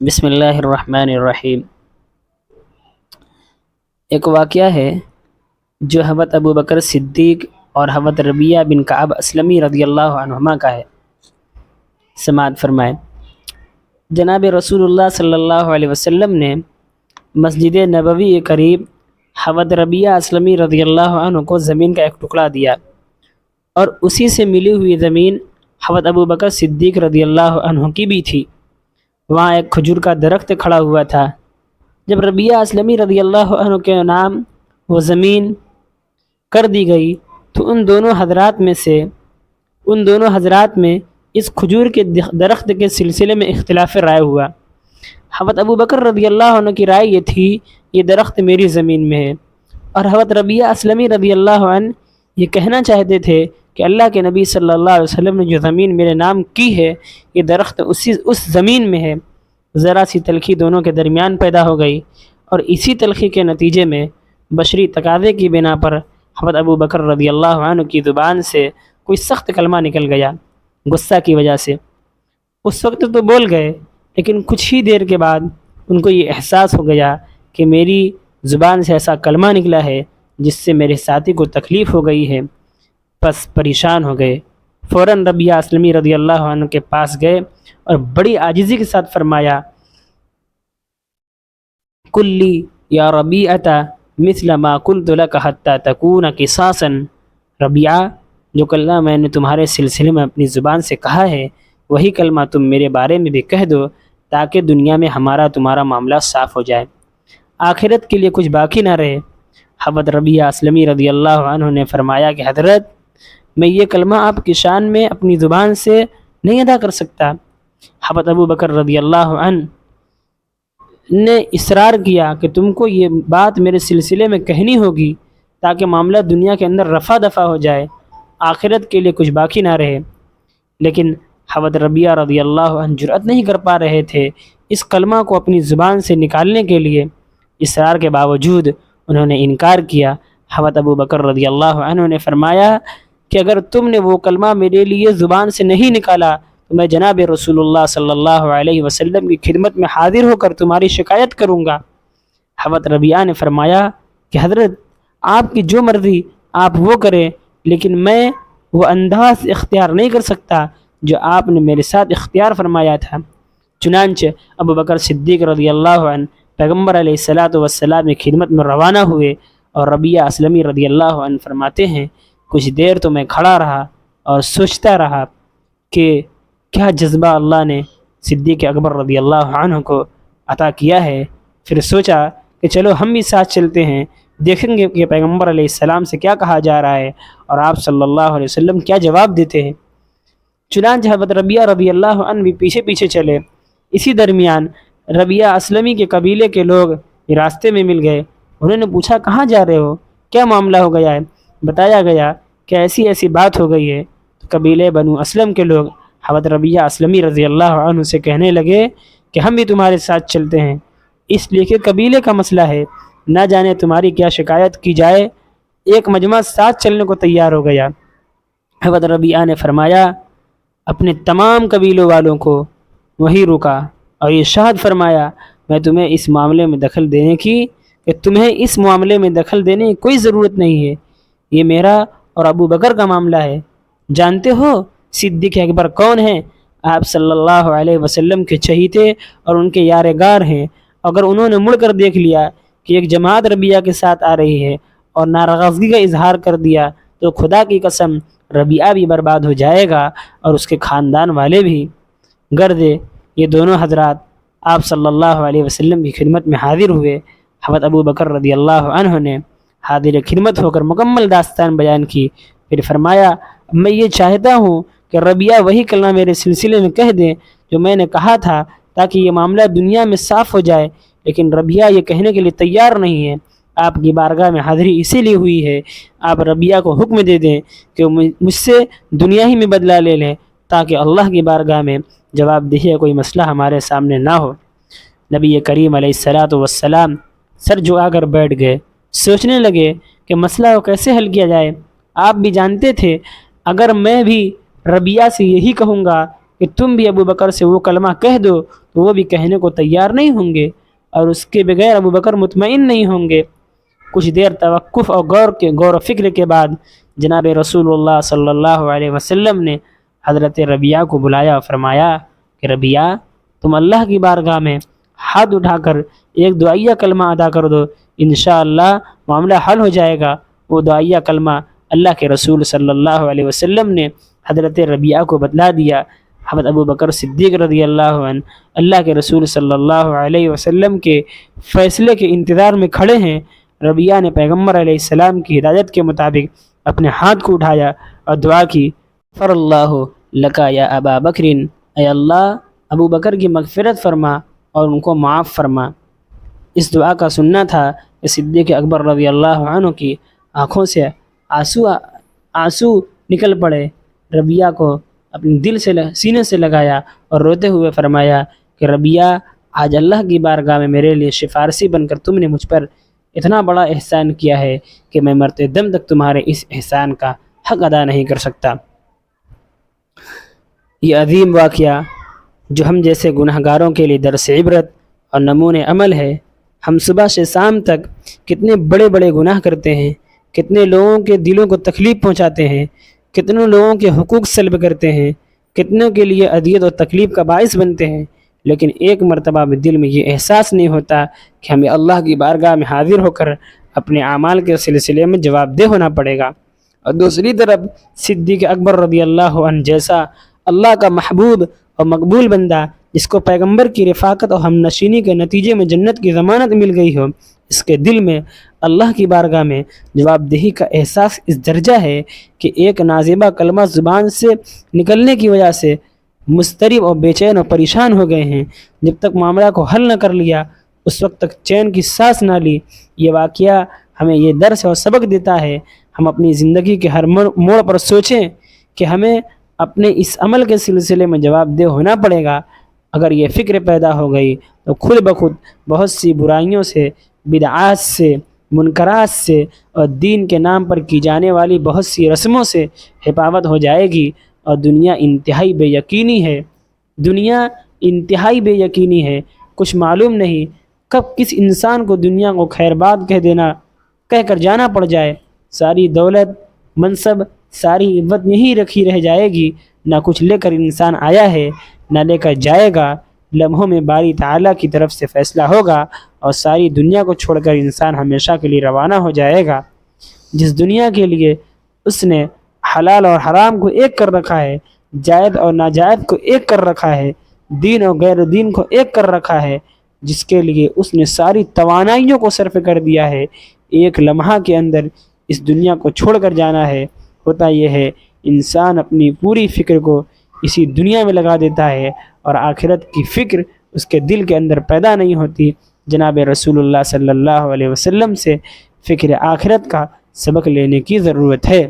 بسم اللہ الرحمن الرحیم۔ ایک واقعہ ہے جو حضرت ابو بکر صدیق اور حضرت ربیعہ بن کعب اسلمی رضی اللہ عنہما کا ہے۔ سماعت فرمائے۔ جناب رسول اللہ صلی اللہ علیہ وسلم نے مسجد نبوی کے قریب حضرت ربیعہ اسلمی رضی اللہ عنہ کو زمین کا ایک ٹکڑا دیا، اور اسی سے ملی ہوئی زمین حضرت ابو بکر صدیق رضی اللہ عنہ کی بھی تھی۔ وہاں ایک کھجور کا درخت کھڑا ہوا تھا۔ جب ربیعہ اسلمی رضی اللہ عنہ کے نام وہ زمین کر دی گئی تو ان دونوں حضرات میں اس کھجور کے درخت کے سلسلے میں اختلاف رائے ہوا۔ حضرت ابو بکر رضی اللہ عنہ کی رائے یہ تھی یہ درخت میری زمین میں ہے، اور حضرت ربیعہ اسلمی رضی اللہ عنہ یہ کہنا چاہتے تھے کہ اللہ کے نبی صلی اللہ علیہ وسلم نے جو زمین میرے نام کی ہے یہ درخت اس زمین میں ہے۔ ذرا سی تلخی دونوں کے درمیان پیدا ہو گئی، اور اسی تلخی کے نتیجے میں بشری تقاضے کی بنا پر حضرت ابو بکر رضی اللہ عنہ کی زبان سے کوئی سخت کلمہ نکل گیا غصہ کی وجہ سے۔ اس وقت تو بول گئے، لیکن کچھ ہی دیر کے بعد ان کو یہ احساس ہو گیا کہ میری زبان سے ایسا کلمہ نکلا ہے جس سے میرے ساتھی کو تکلیف ہو گئی ہے، پس پریشان ہو گئے۔ فوراً ربیعہ اسلمی رضی اللہ عنہ کے پاس گئے اور بڑی عاجزی کے ساتھ فرمایا، کلی یا ربیعۃ مثل ما قلت لک حتی تکون قصاصا۔ ربیعہ، جو کلمہ میں نے تمہارے سلسلے میں اپنی زبان سے کہا ہے وہی کلمہ تم میرے بارے میں بھی کہہ دو، تاکہ دنیا میں ہمارا تمہارا معاملہ صاف ہو جائے، آخرت کے لیے کچھ باقی نہ رہے۔ حضرت ربیعہ اسلمی رضی اللہ عنہ نے فرمایا کہ حضرت، میں یہ کلمہ آپ کی شان میں اپنی زبان سے نہیں ادا کر سکتا۔ حضرت ابو بکر رضی اللہ عنہ نے اصرار کیا کہ تم کو یہ بات میرے سلسلے میں کہنی ہوگی تاکہ معاملہ دنیا کے اندر رفع دفع ہو جائے، آخرت کے لیے کچھ باقی نہ رہے۔ لیکن حضرت ربیعہ رضی اللہ عنہ جرأت نہیں کر پا رہے تھے اس کلمہ کو اپنی زبان سے نکالنے کے لیے۔ اصرار کے باوجود انہوں نے انکار کیا۔ حضرت ابو بکر رضی اللہ عنہ نے فرمایا کہ اگر تم نے وہ کلمہ میرے لیے زبان سے نہیں نکالا تو میں جناب رسول اللہ صلی اللہ علیہ وسلم کی خدمت میں حاضر ہو کر تمہاری شکایت کروں گا۔ حضرت ربیعہ نے فرمایا کہ حضرت، آپ کی جو مرضی آپ وہ کریں، لیکن میں وہ انداز اختیار نہیں کر سکتا جو آپ نے میرے ساتھ اختیار فرمایا تھا۔ چنانچہ ابو بکر صدیق رضی اللہ عنہ پیغمبر علیہ الصلاۃ والسلام کی خدمت میں روانہ ہوئے، اور ربیعہ اسلمی رضی اللہ عنہ فرماتے ہیں کچھ دیر تو میں کھڑا رہا اور سوچتا رہا کہ کیا جذبہ اللہ نے صدیق اکبر رضی اللہ عنہ کو عطا کیا ہے۔ پھر سوچا کہ چلو ہم بھی ساتھ چلتے ہیں، دیکھیں گے کہ پیغمبر علیہ السلام سے کیا کہا جا رہا ہے اور آپ صلی اللہ علیہ وسلم کیا جواب دیتے ہیں۔ چنانچہ حضرت ربیعہ رضی اللہ عنہ بھی پیچھے پیچھے چلے۔ اسی درمیان ربیعہ اسلمی کے قبیلے کے لوگ راستے میں مل گئے۔ انہوں نے پوچھا کہاں جا رہے ہو، کیا معاملہ ہو گیا ہے؟ بتایا گیا کہ ایسی ایسی بات ہو گئی ہے۔ تو قبیلے بنو اسلم کے لوگ حضرت ربیعہ اسلمی رضی اللہ عنہ سے کہنے لگے کہ ہم بھی تمہارے ساتھ چلتے ہیں، اس لیے کہ قبیلے کا مسئلہ ہے، نہ جانے تمہاری کیا شکایت کی جائے۔ ایک مجمع ساتھ چلنے کو تیار ہو گیا۔ حضرت ربیعہ نے فرمایا اپنے تمام قبیلوں والوں کو وہی رکا اور ارشاد فرمایا، میں تمہیں اس معاملے میں دخل دینے کی کوئی ضرورت نہیں ہے، یہ میرا اور ابو بکر کا معاملہ ہے۔ جانتے ہو صدیق اکبر کون ہیں؟ آپ صلی اللہ علیہ وسلم کے چہیتے اور ان کے یار غار ہیں۔ اگر انہوں نے مڑ کر دیکھ لیا کہ ایک جماعت ربیعہ کے ساتھ آ رہی ہے اور ناراضگی کا اظہار کر دیا تو خدا کی قسم ربیعہ بھی برباد ہو جائے گا اور اس کے خاندان والے بھی۔ گردے یہ دونوں حضرات آپ صلی اللہ علیہ وسلم کی خدمت میں حاضر ہوئے۔ حضرت ابو بکر رضی اللہ عنہ نے حاضر خدمت ہو کر مکمل داستان بیان کی۔ پھر فرمایا میں یہ چاہتا ہوں کہ ربیعہ وہی کلمہ میرے سلسلے میں کہہ دیں جو میں نے کہا تھا تاکہ یہ معاملہ دنیا میں صاف ہو جائے، لیکن ربیعہ یہ کہنے کے لیے تیار نہیں ہے۔ آپ کی بارگاہ میں حاضری اسی لیے ہوئی ہے، آپ ربیعہ کو حکم دے دیں کہ مجھ سے دنیا ہی میں بدلہ لے لیں تاکہ اللہ کی بارگاہ میں جواب دہی کوئی مسئلہ ہمارے سامنے نہ ہو۔ نبی کریم علیہ الصلاۃ والسلام سر جھکا کر بیٹھ گئے، سوچنے لگے کہ مسئلہ کو کیسے حل کیا جائے۔ آپ بھی جانتے تھے اگر میں بھی ربیعہ سے یہی کہوں گا کہ تم بھی ابو بکر سے وہ کلمہ کہہ دو تو وہ بھی کہنے کو تیار نہیں ہوں گے، اور اس کے بغیر ابو بکر مطمئن نہیں ہوں گے۔ کچھ دیر توقف اور غور و فکر کے بعد جناب رسول اللہ صلی اللہ علیہ وسلم نے حضرت ربیعہ کو بلایا اور فرمایا کہ ربیعہ، تم اللہ کی بارگاہ میں ہاتھ اٹھا کر ایک دعائیہ کلمہ ادا کر دو، انشاءاللہ معاملہ حل ہو جائے گا۔ وہ دعائیہ کلمہ اللہ کے رسول صلی اللہ علیہ وسلم نے حضرت ربیعہ کو بتلا دیا۔ حضرت ابو بکر صدیق رضی اللہ عنہ اللہ کے رسول صلی اللہ علیہ وسلم کے فیصلے کے انتظار میں کھڑے ہیں۔ ربیعہ نے پیغمبر علیہ السلام کی ہدایت کے مطابق اپنے ہاتھ کو اٹھایا اور دعا کی، غفر اللہ لکا یا ابا بکر، اے اللہ ابو بکر کی مغفرت فرما اور ان کو معاف فرما۔ اس دعا کا سننا تھا کہ صدیق اکبر رضی اللہ عنہ کی آنکھوں سے آنسو نکل پڑے۔ ربیعہ کو اپنے دل سے سینے سے لگایا اور روتے ہوئے فرمایا کہ ربیعہ، آج اللہ کی بارگاہ میں میرے لیے سفارشی بن کر تم نے مجھ پر اتنا بڑا احسان کیا ہے کہ میں مرتے دم تک تمہارے اس احسان کا حق ادا نہیں کر سکتا۔ یہ عظیم واقعہ جو ہم جیسے گناہ گاروں کے لیے درس عبرت اور نمونِ عمل ہے۔ ہم صبح سے شام تک کتنے بڑے بڑے گناہ کرتے ہیں، کتنے لوگوں کے دلوں کو تکلیف پہنچاتے ہیں، کتنے لوگوں کے حقوق سلب کرتے ہیں، کتنوں کے لیے اذیت اور تکلیف کا باعث بنتے ہیں، لیکن ایک مرتبہ بھی دل میں یہ احساس نہیں ہوتا کہ ہمیں اللہ کی بارگاہ میں حاضر ہو کر اپنے اعمال کے سلسلے میں جواب دہ ہونا پڑے گا۔ اور دوسری طرف صدیق اکبر رضی اللہ عنہ جیسا اللہ کا محبوب اور مقبول بندہ، جس کو پیغمبر کی رفاقت اور ہم نشینی کے نتیجے میں جنت کی ضمانت مل گئی ہو، اس کے دل میں اللہ کی بارگاہ میں جواب دہی کا احساس اس درجہ ہے کہ ایک نازیبہ کلمہ زبان سے نکلنے کی وجہ سے مضطرب اور بے چین اور پریشان ہو گئے ہیں۔ جب تک معاملہ کو حل نہ کر لیا اس وقت تک چین کی سانس نہ لی۔ یہ واقعہ ہمیں یہ درس اور سبق دیتا ہے۔ ہم اپنی زندگی کے ہر موڑ پر سوچیں کہ ہمیں اپنے اس عمل کے سلسلے میں جواب دہ ہونا پڑے گا۔ اگر یہ فکر پیدا ہو گئی تو خود بخود بہت سی برائیوں سے، بدعات سے، منکرات سے اور دین کے نام پر کی جانے والی بہت سی رسموں سے حفاظت ہو جائے گی، اور دنیا انتہائی بے یقینی ہے۔ دنیا انتہائی بے یقینی ہے۔ کچھ معلوم نہیں کب کس انسان کو دنیا کو خیر بات کہہ کر جانا پڑ جائے۔ ساری دولت، منصب، ساری عزت یہیں رکھی رہ جائے گی۔ نہ کچھ لے کر انسان آیا ہے نہ لے کر جائے گا۔ لمحوں میں باری تعالیٰ کی طرف سے فیصلہ ہوگا اور ساری دنیا کو چھوڑ کر انسان ہمیشہ کے لیے روانہ ہو جائے گا۔ جس دنیا کے لیے اس نے حلال اور حرام کو ایک کر رکھا ہے، جائز اور ناجائز کو ایک کر رکھا ہے، دین اور غیر دین کو ایک کر رکھا ہے، جس کے لیے اس نے ساری توانائیوں کو صرف کر دیا ہے، ایک لمحہ کے اندر اس دنیا کو چھوڑ کر جانا ہے۔ ہوتا یہ ہے انسان اپنی پوری فکر کو اسی دنیا میں لگا دیتا ہے اور آخرت کی فکر اس کے دل کے اندر پیدا نہیں ہوتی۔ جناب رسول اللہ صلی اللہ علیہ وسلم سے فکر آخرت کا سبق لینے کی ضرورت ہے۔